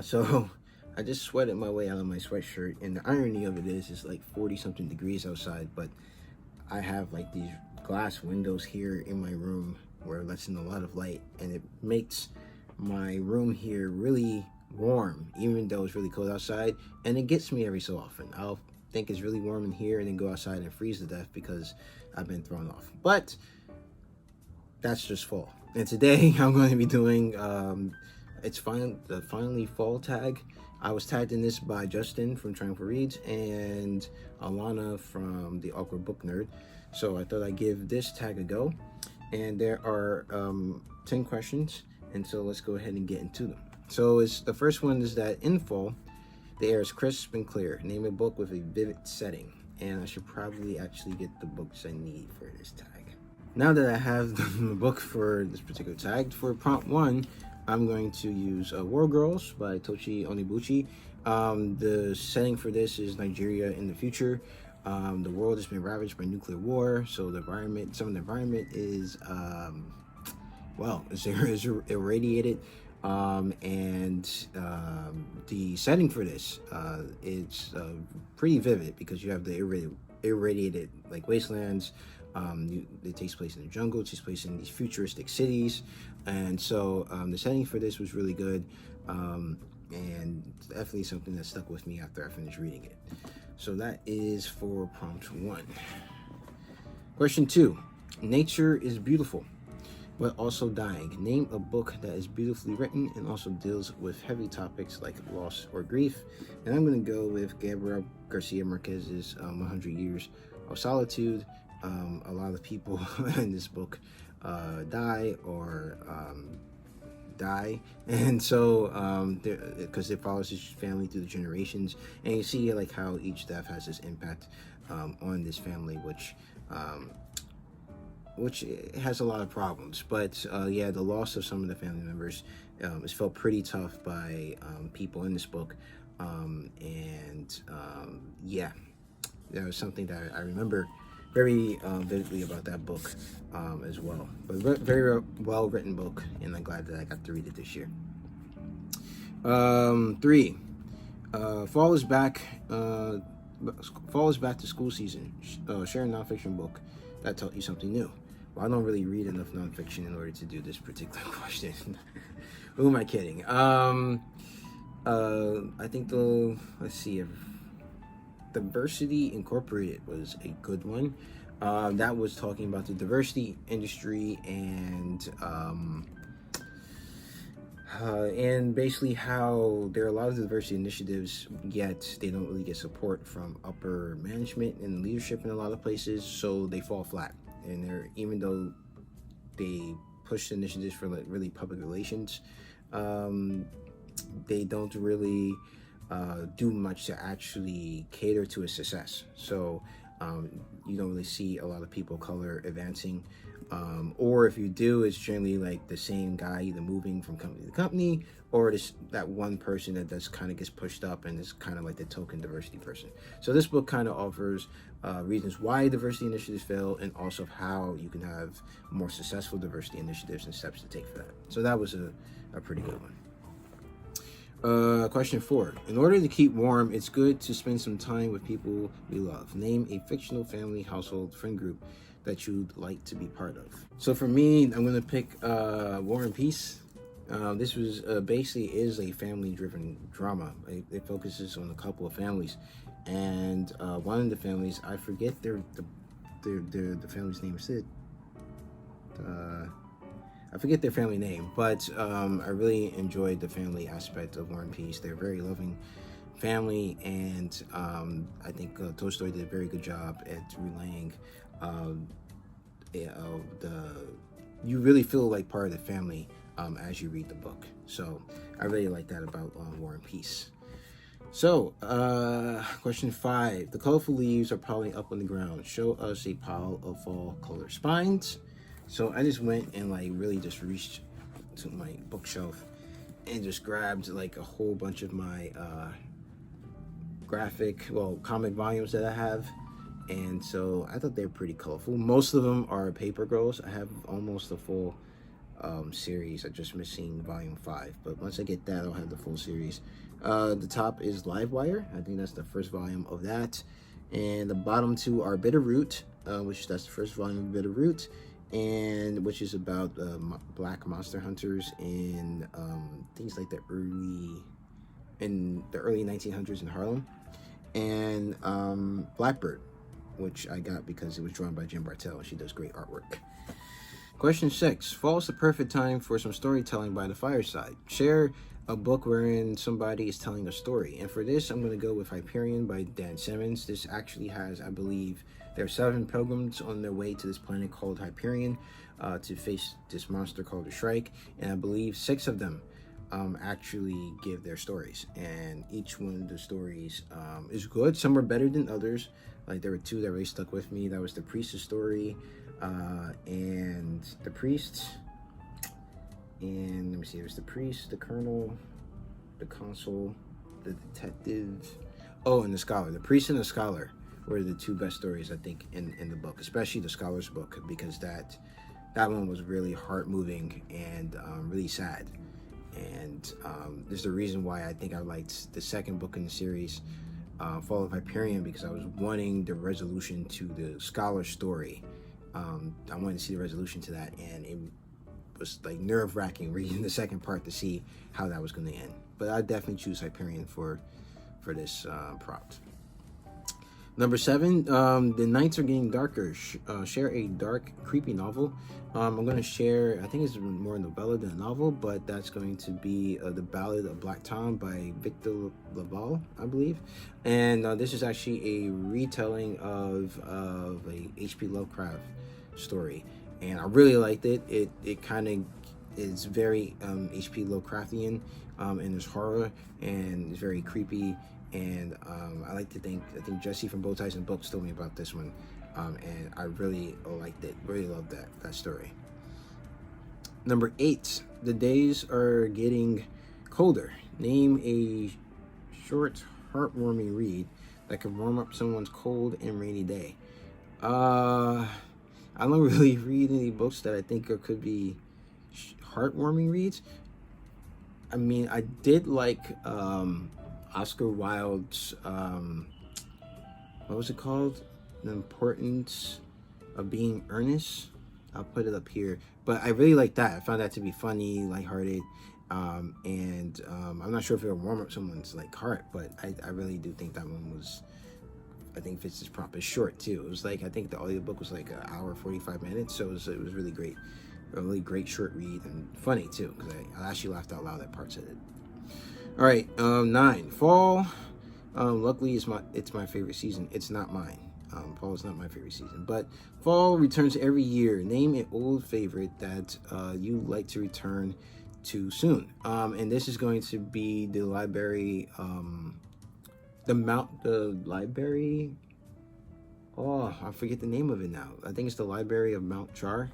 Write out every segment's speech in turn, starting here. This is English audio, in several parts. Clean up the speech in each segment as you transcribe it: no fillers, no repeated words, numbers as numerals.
So I just sweated my way out of my sweatshirt, and the irony of it is, it's like 40 something degrees outside, but I have like these glass windows here in my room where it lets in a lot of light, and it makes my room here really warm, even though it's really cold outside. And it gets me every so often. I'll think it's really warm in here and then go outside and freeze to death because I've been thrown off. But that's just fall. And today I'm going to be doing the finally fall tag. I was tagged in this by Justin from Trying for Reads and Alana from the Awkward Book Nerd. So I thought I'd give this tag a go. And there are 10 questions, and so let's go ahead and get into them. So it's the first one is that in fall, the air is crisp and clear. Name a book with a vivid setting. And I should probably actually get the books I need for this tag. Now that I have the book for this particular tag, for prompt one, I'm going to use War Girls by Tochi Onibuchi. The setting for this is Nigeria in the future. The world has been ravaged by nuclear war, so the environment, some of the environment is, is irradiated. The setting for this is pretty vivid because you have the irradiated like wastelands. It takes place in the jungle. It takes place in these futuristic cities, and so the setting for this was really good, and definitely something that stuck with me after I finished reading it. So that is for prompt one. Question two: Nature is beautiful, but also dying. Name a book that is beautifully written and also deals with heavy topics like loss or grief. And I'm going to go with Gabriel Garcia Marquez's 100 Years of Solitude. A lot of people in this book die, and so because it follows his family through the generations, and you see like how each death has this impact on this family, which has a lot of problems. But the loss of some of the family members is felt pretty tough by people in this book, that was something that I remember very vividly about that book as well. But very well written book, and I'm glad that I got to read it this year. Three, fall is back. Fall is back to school season. Share a nonfiction book that taught you something new. Well, I don't really read enough nonfiction in order to do this particular question. Who am I kidding? I think let's see if Diversity Incorporated was a good one. That was talking about the diversity industry and basically how there are a lot of diversity initiatives, yet they don't really get support from upper management and leadership in a lot of places, so they fall flat. And even though they push initiatives for like really public relations, they don't really do much to actually cater to a success. So you don't really see a lot of people of color advancing, or if you do, it's generally like the same guy either moving from company to company, or that one person that just kind of gets pushed up and is kind of like the token diversity person. So this book kind of offers reasons why diversity initiatives fail, and also how you can have more successful diversity initiatives and steps to take for that. So that was a pretty good one. Question four. In order to keep warm, it's good to spend some time with people we love. Name a fictional family, household, friend group that you'd like to be part of. So for me, I'm going to pick War and Peace. This was basically is a family-driven drama. It focuses on a couple of families, and one of the families, I forget the family's name. I forget their family name, but I really enjoyed the family aspect of War and Peace. They're a very loving family, and I think Tolstoy did a very good job at relaying you really feel like part of the family as you read the book. So I really like that about War and Peace. So, question five. The colorful leaves are piling up on the ground. Show us a pile of fall color spines. So I just went and like really just reached to my bookshelf and just grabbed like a whole bunch of my comic volumes that I have. And so I thought they're pretty colorful. Most of them are Paper Girls. I have almost a full series. I'm just missing volume 5, but once I get that, I'll have the full series. The top is Livewire. I think that's the first volume of that, and the bottom two are Bitterroot, which that's the first volume of Bitterroot, and which is about black monster hunters in things like the early 1900s in Harlem, and Blackbird, which I got because it was drawn by Jen Bartel, and she does great artwork. Question 6. Fall is the perfect time for some storytelling by the fireside. Share a book wherein somebody is telling a story. And for this, I'm going to go with Hyperion by Dan Simmons. This actually has, I believe, there are 7 pilgrims on their way to this planet called Hyperion to face this monster called the Shrike. And I believe 6 of them actually give their stories. And each one of the stories is good. Some are better than others. Like there were 2 that really stuck with me. That was the Priest's story and the Priest. And let me see, there's the Priest, the Colonel, the Consul, the Detective, and the Scholar. The Priest and the Scholar were the 2 best stories, I think, in the book, especially the Scholar's book, because that one was really heart-moving and really sad. And there's the reason why I think I liked the second book in the series, Fall of Hyperion, because I was wanting the resolution to the Scholar's story. I wanted to see the resolution to that, and it was like nerve-wracking reading the second part to see how that was going to end. But I'd definitely choose Hyperion for this prompt. Number 7, The Nights Are Getting Darker. Share a dark, creepy novel. I'm going to share, I think it's more a novella than a novel, but that's going to be The Ballad of Black Tom by Victor Laval, I believe. And this is actually a retelling of a H.P. Lovecraft story. And I really liked it. It kind of is very H.P. Lovecraftian, and there's horror, and it's very creepy. And I think Jesse from Bow Ties and Books told me about this one, and I really liked it. Really loved that story. Number 8, The Days Are Getting Colder. Name a short, heartwarming read that can warm up someone's cold and rainy day. I don't really read any books that I think could be heartwarming reads. I mean, I did like Oscar Wilde's, what was it called? The Importance of Being Earnest. I'll put it up here. But I really like that. I found that to be funny, lighthearted, and I'm not sure if it'll warm up someone's heart, but I really do think that one was, I think fits this prompt. It's short too. It was I think the audiobook was like an hour 45 minutes, so it was really great. A really great short read, and funny too, because I actually laughed out loud at parts of it. All right, 9, Fall. Luckily, it's my favorite season. It's not mine. Fall is not my favorite season, but fall returns every year. Name an old favorite that you like to return to soon. And this is going to be the library. The library. Oh, I forget the name of it now. I think it's the Library of Mount Char.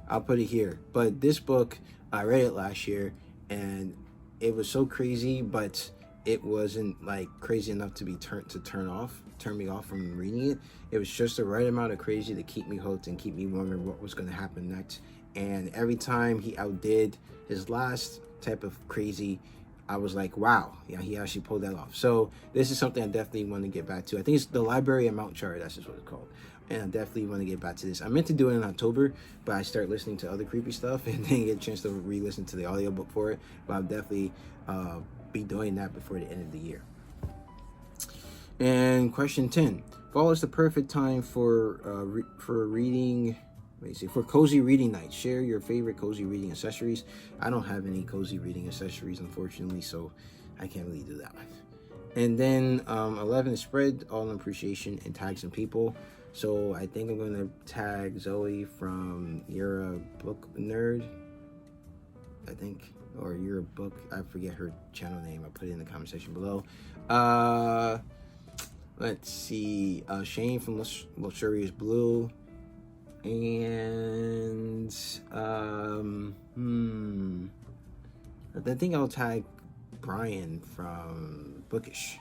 I'll put it here. But this book, I read it last year, and it was so crazy, but it wasn't crazy enough to turn me off from reading it. It was just the right amount of crazy to keep me hooked and keep me wondering what was going to happen next. And every time he outdid his last type of crazy, I was like, wow, yeah, he actually pulled that off. So this is something I definitely want to get back to. I think it's the Library of Mount Char, that's just what it's called. And I definitely want to get back to this. I meant to do it in October, but I started listening to other creepy stuff and didn't get a chance to re-listen to the audiobook for it. But I'll definitely be doing that before the end of the year. And question 10. Fall is the perfect time for reading. For cozy reading night. Share your favorite cozy reading accessories. I don't have any cozy reading accessories, unfortunately, so I can't really do that. And then 11 is spread all appreciation and tag some people. So I think I'm going to tag Zoe from You're a Book Nerd, I think, or You're a Book, I forget her channel name. I'll put it in the comment section below. Let's see, Shane from Luxurious Blue. And I think I'll tag Brian from Bookish.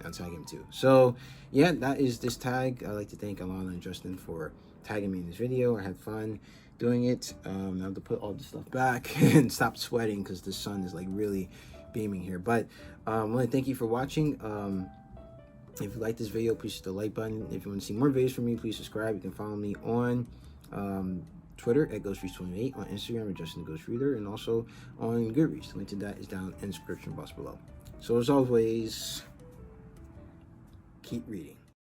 I'll tag him too. So yeah, that is this tag. I'd like to thank Alana and Justin for tagging me in this video. I had fun, doing it. I have to put all the stuff back and stop sweating because the sun is like really beaming here. But I want to thank you for watching. If you like this video, please hit the like button. If you want to see more videos from me, please subscribe. You can follow me on Twitter at GhostReads28, on Instagram at Justin the Ghost Reader, and also on Goodreads. The link to that is down in the description box below. So as always, keep reading.